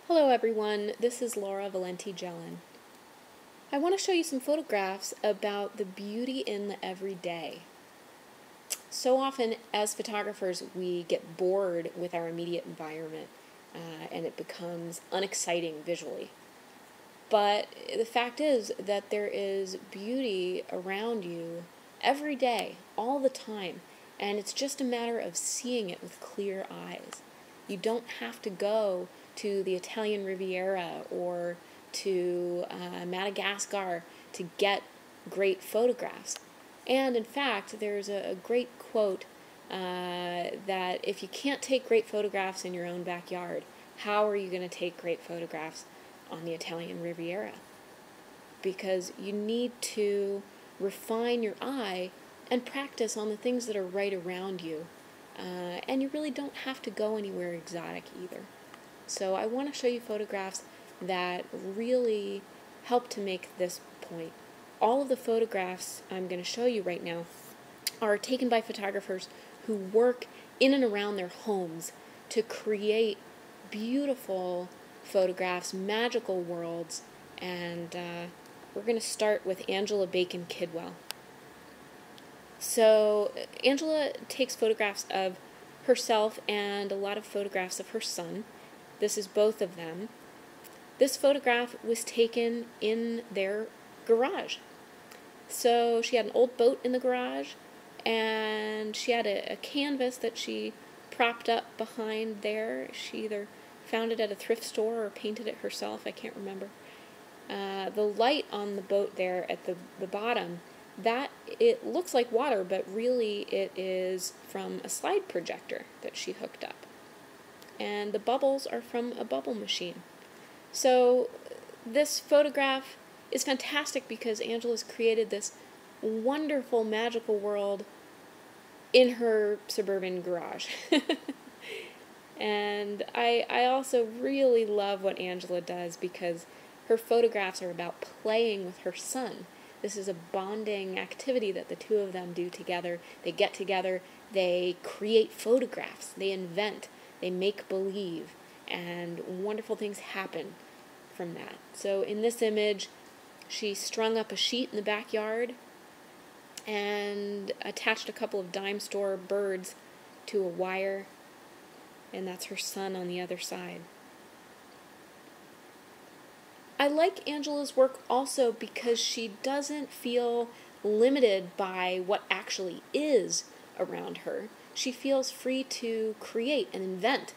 Hello everyone, this is Laura Valenti Jellin. I want to show you some photographs about the beauty in the everyday. So often as photographers we get bored with our immediate environment and it becomes unexciting visually. But the fact is that there is beauty around you every day, all the time, and it's just a matter of seeing it with clear eyes. You don't have to go to the Italian Riviera or to Madagascar to get great photographs. And in fact, there's a great quote that if you can't take great photographs in your own backyard, how are you going to take great photographs on the Italian Riviera? Because you need to refine your eye and practice on the things that are right around you. And you really don't have to go anywhere exotic either. So I want to show you photographs that really help to make this point. All of the photographs I'm going to show you right now are taken by photographers who work in and around their homes to create beautiful photographs, magical worlds, and we're going to start with Angela Bacon Kidwell. So Angela takes photographs of herself and a lot of photographs of her son. This is both of them. This photograph was taken in their garage. So she had an old boat in the garage, and she had a canvas that she propped up behind there. She either found it at a thrift store or painted it herself, I can't remember. The light on the boat there at the bottom, that it looks like water, but really it is from a slide projector that she hooked up. And the bubbles are from a bubble machine. So this photograph is fantastic because Angela's created this wonderful, magical world in her suburban garage. And I also really love what Angela does because her photographs are about playing with her son. This is a bonding activity that the two of them do together. They get together, they create photographs, they invent, they make believe, and wonderful things happen from that. So in this image, she strung up a sheet in the backyard and attached a couple of dime store birds to a wire, and that's her son on the other side. I like Angela's work also because she doesn't feel limited by what actually is around her. She feels free to create and invent.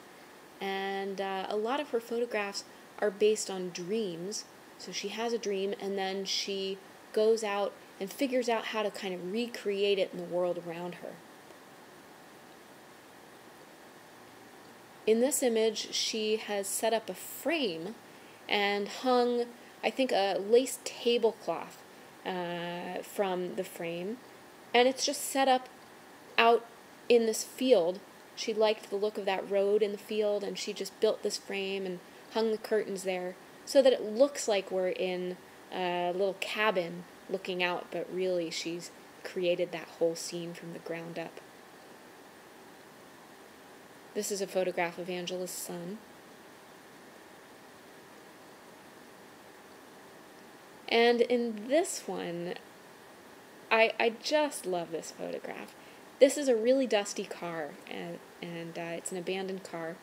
And a lot of her photographs are based on dreams. So she has a dream and then she goes out and figures out how to kind of recreate it in the world around her. In this image, she has set up a frame and hung, I think, a lace tablecloth from the frame. And it's just set up out in this field. She liked the look of that road in the field, and she just built this frame and hung the curtains there so that it looks like we're in a little cabin looking out, but really she's created that whole scene from the ground up. This is a photograph of Angela's son. And in this one, I just love this photograph. This is a really dusty car, and it's an abandoned car.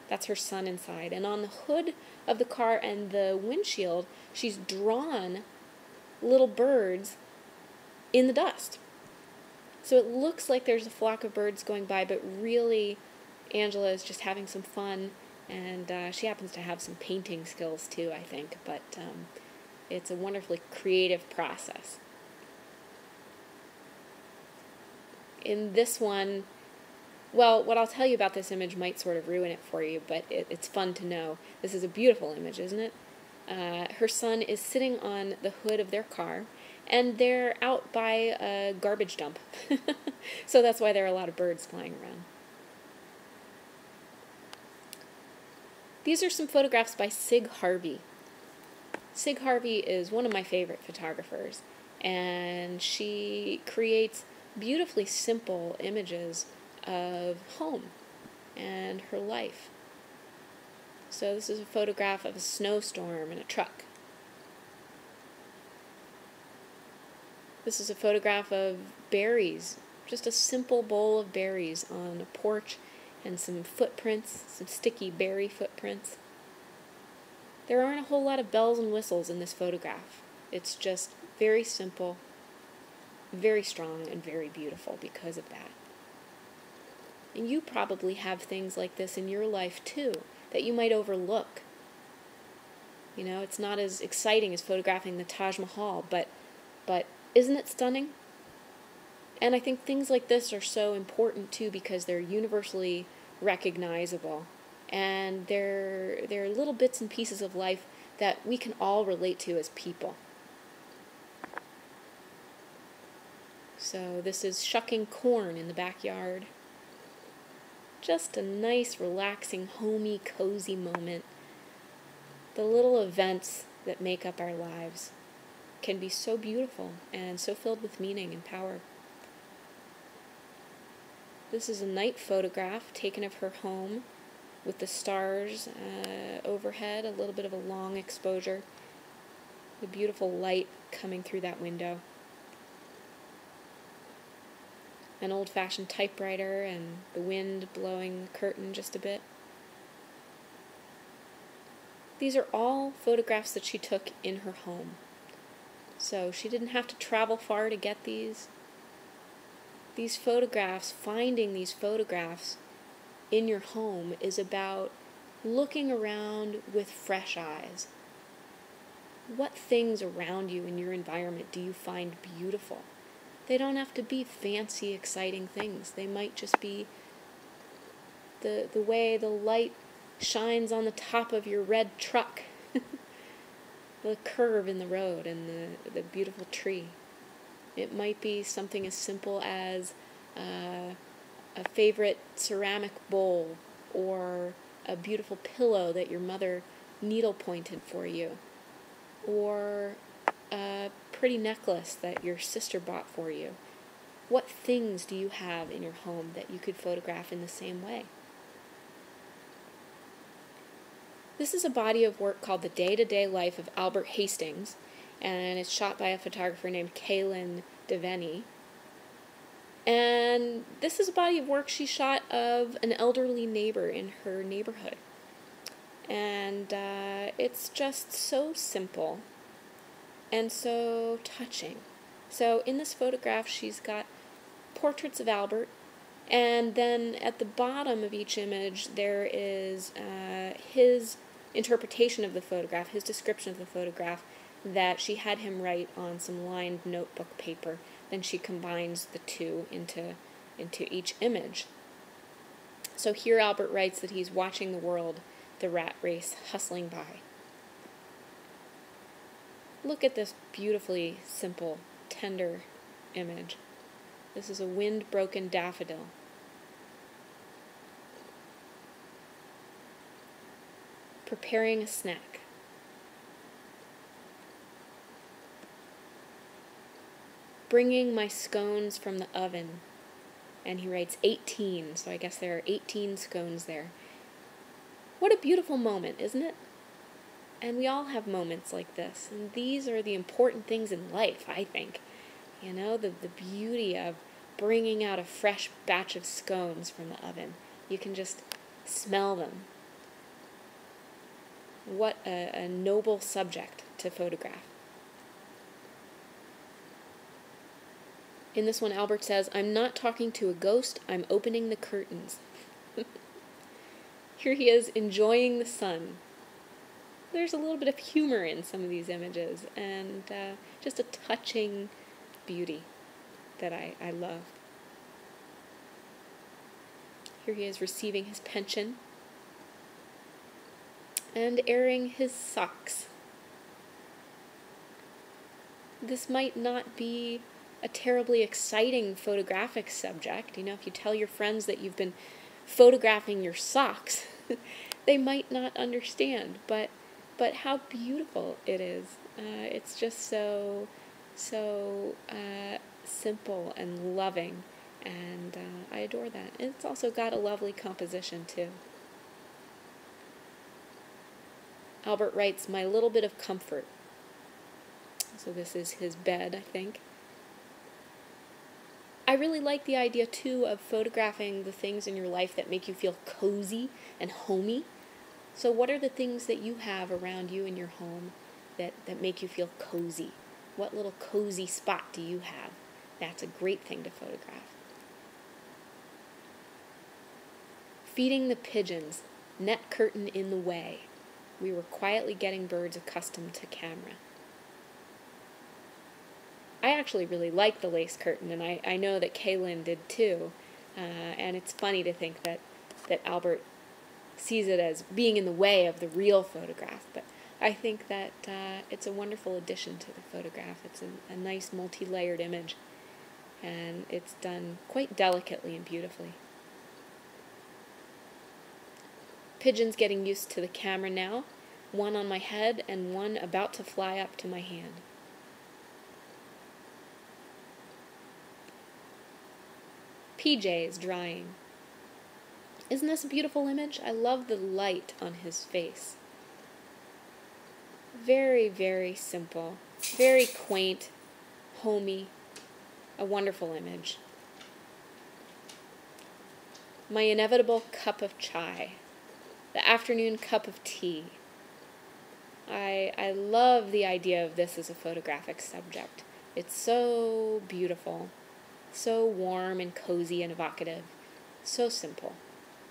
That's her son inside. And on the hood of the car and the windshield, she's drawn little birds in the dust. So it looks like there's a flock of birds going by, but really Angela is just having some fun, and she happens to have some painting skills too, I think, but it's a wonderfully creative process. In this one, well, what I'll tell you about this image might sort of ruin it for you, but it's fun to know. This is a beautiful image, isn't it? Her son is sitting on the hood of their car, and they're out by a garbage dump. So that's why there are a lot of birds flying around. These are some photographs by Sig Harvey. Sig Harvey is one of my favorite photographers, and she creates beautifully simple images of home and her life. So this is a photograph of a snowstorm in a truck. This is a photograph of berries, just a simple bowl of berries on a porch and some footprints, some sticky berry footprints. There aren't a whole lot of bells and whistles in this photograph. It's just very simple, very strong, and very beautiful because of that. And you probably have things like this in your life too, that you might overlook. You know, it's not as exciting as photographing the Taj Mahal, but isn't it stunning? And I think things like this are so important too because they're universally recognizable. And they're little bits and pieces of life that we can all relate to as people. So this is shucking corn in the backyard. Just a nice, relaxing, homey, cozy moment. The little events that make up our lives can be so beautiful and so filled with meaning and power. This is a night photograph taken of her home with the stars overhead, a little bit of a long exposure, the beautiful light coming through that window. An old-fashioned typewriter and the wind blowing the curtain just a bit. These are all photographs that she took in her home. So she didn't have to travel far to get these. These photographs, finding these photographs in your home is about looking around with fresh eyes. What things around you in your environment do you find beautiful? They don't have to be fancy, exciting things. They might just be the way the light shines on the top of your red truck, the curve in the road, and the beautiful tree. It might be something as simple as a favorite ceramic bowl or a beautiful pillow that your mother needle pointed for you, or a pretty necklace that your sister bought for you. What things do you have in your home that you could photograph in the same way? This is a body of work called The Day-to-Day Life of Albert Hastings, and it's shot by a photographer named Kaylin Devaney. And this is a body of work she shot of an elderly neighbor in her neighborhood. And it's just so simple and so touching. So in this photograph, she's got portraits of Albert, and then at the bottom of each image, there is his interpretation of the photograph, his description of the photograph that she had him write on some lined notebook paper. Then she combines the two into each image. So here Albert writes that he's watching the world, the rat race, hustling by. Look at this beautifully simple, tender image. This is a wind-broken daffodil. Preparing a snack. Bringing my scones from the oven. And he writes 18, so I guess there are 18 scones there. What a beautiful moment, isn't it? And we all have moments like this. And these are the important things in life, I think. You know, the beauty of bringing out a fresh batch of scones from the oven. You can just smell them. What a noble subject to photograph. In this one, Albert says, "I'm not talking to a ghost, I'm opening the curtains." Here he is enjoying the sun. There's a little bit of humor in some of these images, and just a touching beauty that I love. Here he is receiving his pension and airing his socks. This might not be a terribly exciting photographic subject. You know, if you tell your friends that you've been photographing your socks, they might not understand, but how beautiful it is. It's just so simple and loving, and I adore that. It's also got a lovely composition too. Albert writes, "My little bit of comfort." So this is his bed, I think. I really like the idea, too, of photographing the things in your life that make you feel cozy and homey. So what are the things that you have around you in your home that make you feel cozy? What little cozy spot do you have? That's a great thing to photograph. Feeding the pigeons, net curtain in the way. We were quietly getting birds accustomed to camera. I actually really like the lace curtain, and I know that Kaylin did too. And it's funny to think that Albert sees it as being in the way of the real photograph, but I think that it's a wonderful addition to the photograph. It's a nice multi-layered image, and it's done quite delicately and beautifully. Pigeons getting used to the camera now, one on my head and one about to fly up to my hand. PJs drying. Isn't this a beautiful image? I love the light on his face. Very, very simple, very quaint, homey, a wonderful image. My inevitable cup of chai, the afternoon cup of tea. I love the idea of this as a photographic subject. It's so beautiful, so warm and cozy and evocative, so simple.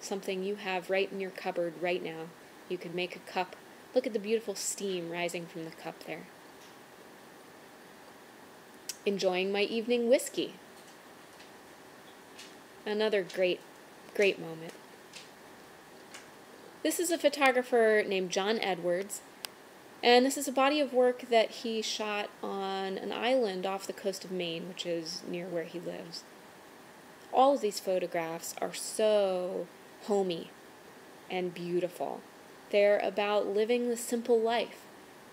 Something you have right in your cupboard right now. You could make a cup. Look at the beautiful steam rising from the cup there. Enjoying my evening whiskey. Another great, great moment. This is a photographer named John Edwards, and this is a body of work that he shot on an island off the coast of Maine, which is near where he lives. All of these photographs are so homey and beautiful. They're about living the simple life.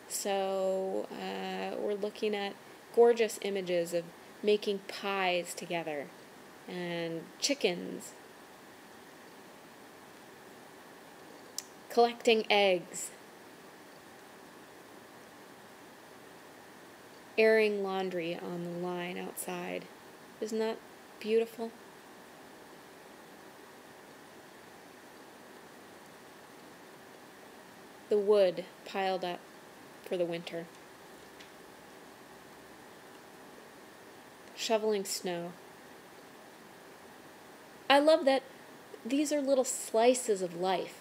So we're looking at gorgeous images of making pies together and chickens, collecting eggs, airing laundry on the line outside. Isn't that beautiful? The wood piled up for the winter. Shoveling snow. I love that these are little slices of life,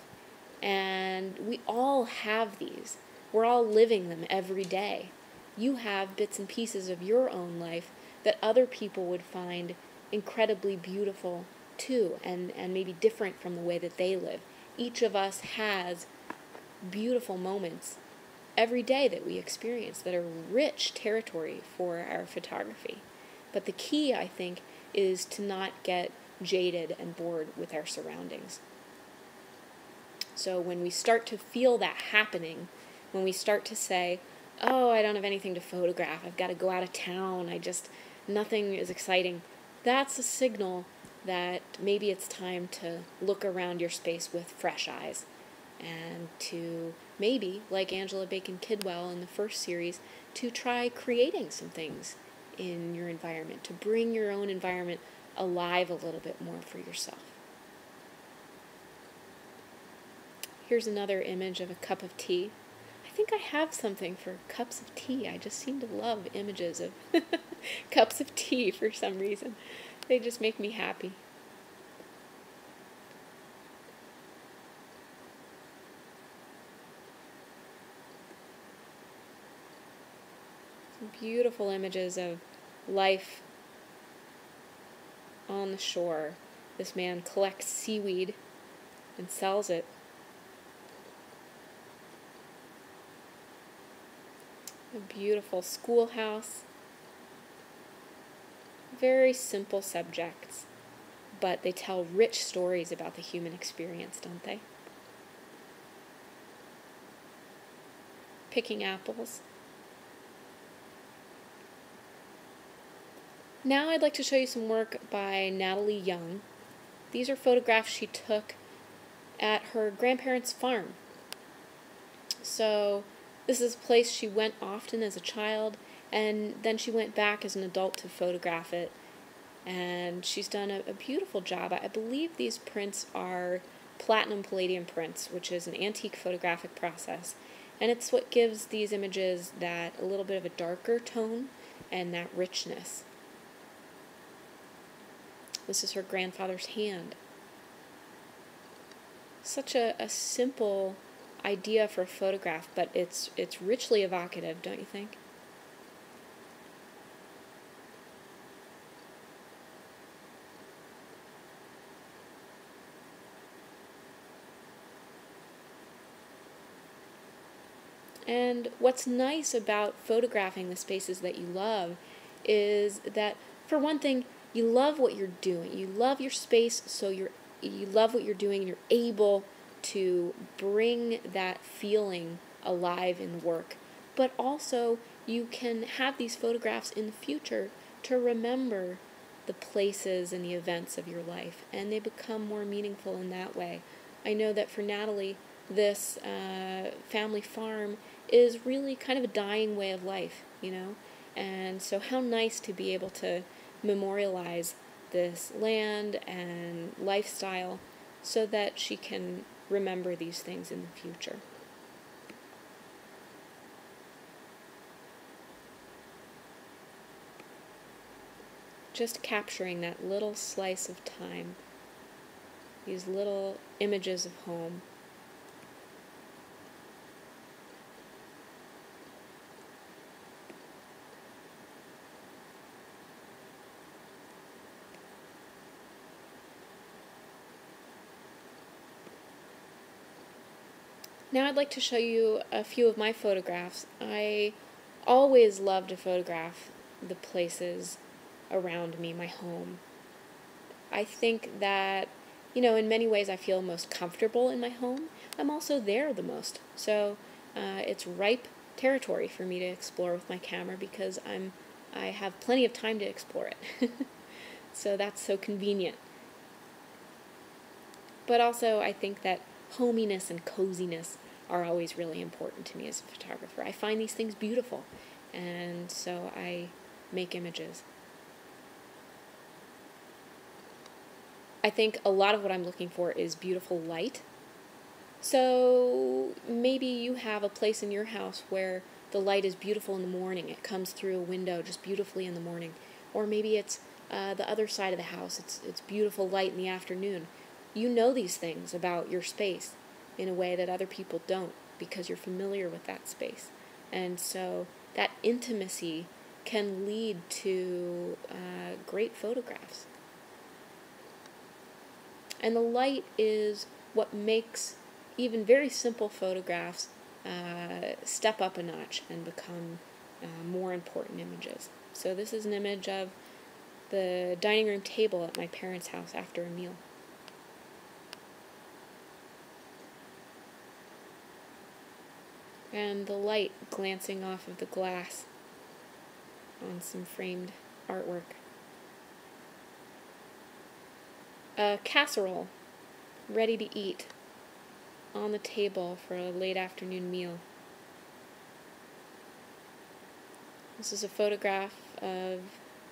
and we all have these. We're all living them every day. You have bits and pieces of your own life that other people would find incredibly beautiful too, and maybe different from the way that they live. Each of us has beautiful moments every day that we experience that are rich territory for our photography. But the key, I think, is to not get jaded and bored with our surroundings. So when we start to feel that happening, when we start to say, oh, I don't have anything to photograph, I've got to go out of town, nothing is exciting, that's a signal that maybe it's time to look around your space with fresh eyes, and to maybe, like Angela Bacon Kidwell in the first series, to try creating some things in your environment, to bring your own environment alive a little bit more for yourself. Here's another image of a cup of tea. I think I have something for cups of tea. I just seem to love images of cups of tea for some reason. They just make me happy. Some beautiful images of life on the shore. This man collects seaweed and sells it. A beautiful schoolhouse. Very simple subjects, but they tell rich stories about the human experience, don't they? Picking apples. Now I'd like to show you some work by Natalie Young. These are photographs she took at her grandparents' farm. So this is a place she went often as a child, and then she went back as an adult to photograph it. And she's done a beautiful job. I believe these prints are platinum palladium prints, which is an antique photographic process. And it's what gives these images that a little bit of a darker tone and that richness. This is her grandfather's hand. Such a simple idea for a photograph, but it's richly evocative, don't you think? And what's nice about photographing the spaces that you love is that, for one thing, you love what you're doing. You love your space, so you love what you're doing, and you're able to bring that feeling alive in the work. But also, you can have these photographs in the future to remember the places and the events of your life, and they become more meaningful in that way. I know that for Natalie, this family farm is really kind of a dying way of life, you know? And so how nice to be able to memorialize this land and lifestyle so that she can remember these things in the future. Just capturing that little slice of time, these little images of home. Now I'd like to show you a few of my photographs. I always love to photograph the places around me, my home. I think that, in many ways I feel most comfortable in my home. I'm also there the most. So it's ripe territory for me to explore with my camera because I have plenty of time to explore it. So that's so convenient. But also I think that hominess and coziness are always really important to me as a photographer. I find these things beautiful, and so I make images. I think a lot of what I'm looking for is beautiful light. So maybe you have a place in your house where the light is beautiful in the morning. It comes through a window just beautifully in the morning. Or maybe it's the other side of the house. It's beautiful light in the afternoon. You know these things about your space in a way that other people don't because you're familiar with that space. And so that intimacy can lead to great photographs. And the light is what makes even very simple photographs step up a notch and become more important images. So this is an image of the dining room table at my parents' house after a meal. And the light glancing off of the glass on some framed artwork. A casserole ready to eat on the table for a late afternoon meal. This is a photograph of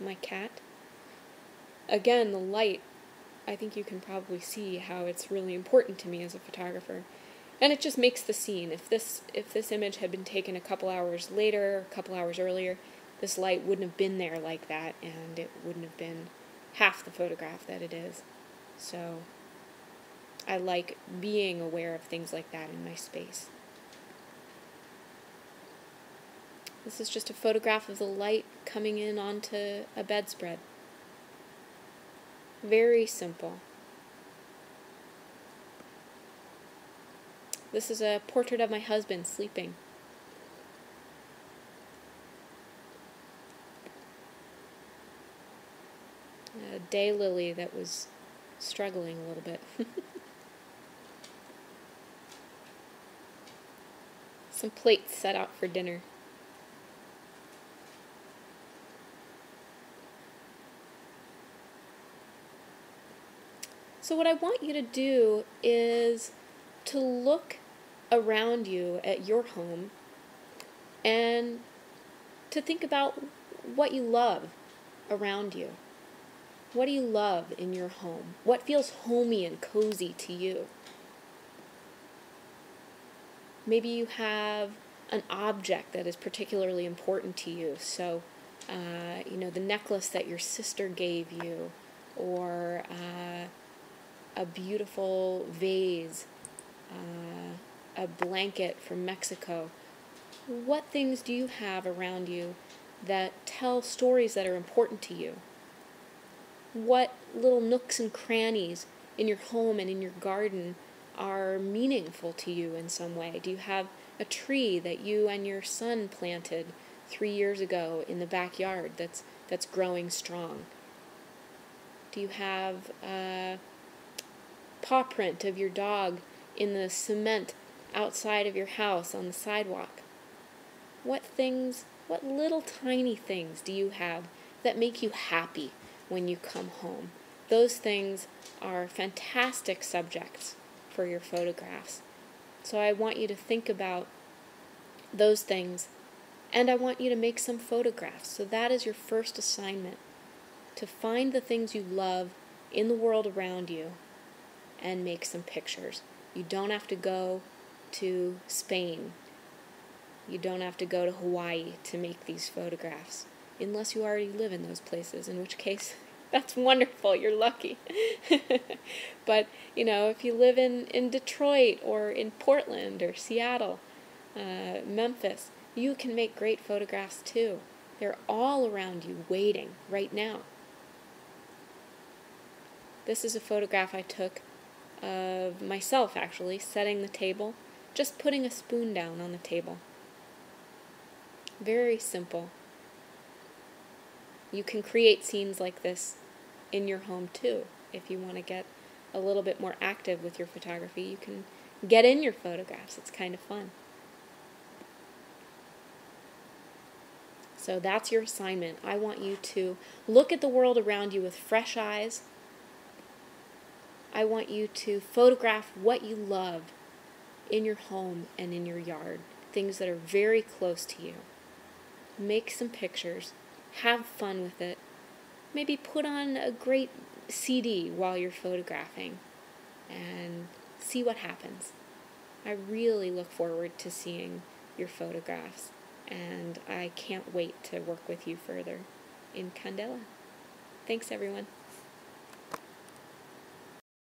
my cat. Again, the light, I think you can probably see how it's really important to me as a photographer. And it just makes the scene. If this image had been taken a couple hours later, a couple hours earlier, this light wouldn't have been there like that, and it wouldn't have been half the photograph that it is. So I like being aware of things like that in my space. This is just a photograph of the light coming in onto a bedspread. Very simple. This is a portrait of my husband sleeping. A daylily that was struggling a little bit. Some plates set out for dinner. So what I want you to do is to look around you at your home, and to think about what you love around you. What do you love in your home? What feels homey and cozy to you? Maybe you have an object that is particularly important to you. So, the necklace that your sister gave you, or a beautiful vase, a blanket from Mexico. What things do you have around you that tell stories that are important to you? What little nooks and crannies in your home and in your garden are meaningful to you in some way? Do you have a tree that you and your son planted 3 years ago in the backyard that's growing strong? Do you have a paw print of your dog in the cement outside of your house on the sidewalk? What little tiny things do you have that make you happy when you come home? Those things are fantastic subjects for your photographs. So I want you to think about those things, and I want you to make some photographs. So that is your first assignment, to find the things you love in the world around you and make some pictures. You don't have to go to Spain. You don't have to go to Hawaii to make these photographs, unless you already live in those places, in which case, that's wonderful, you're lucky. But, if you live in Detroit or in Portland or Seattle, Memphis, you can make great photographs too. They're all around you, waiting right now. This is a photograph I took of myself, actually, setting the table, just putting a spoon down on the table. Very simple. You can create scenes like this in your home too. If you want to get a little bit more active with your photography, you can get in your photographs. It's kind of fun. So that's your assignment. I want you to look at the world around you with fresh eyes. I want you to photograph what you love in your home and in your yard, things that are very close to you. Make some pictures. Have fun with it. Maybe put on a great CD while you're photographing and see what happens. I really look forward to seeing your photographs, and I can't wait to work with you further in Candela. Thanks, everyone.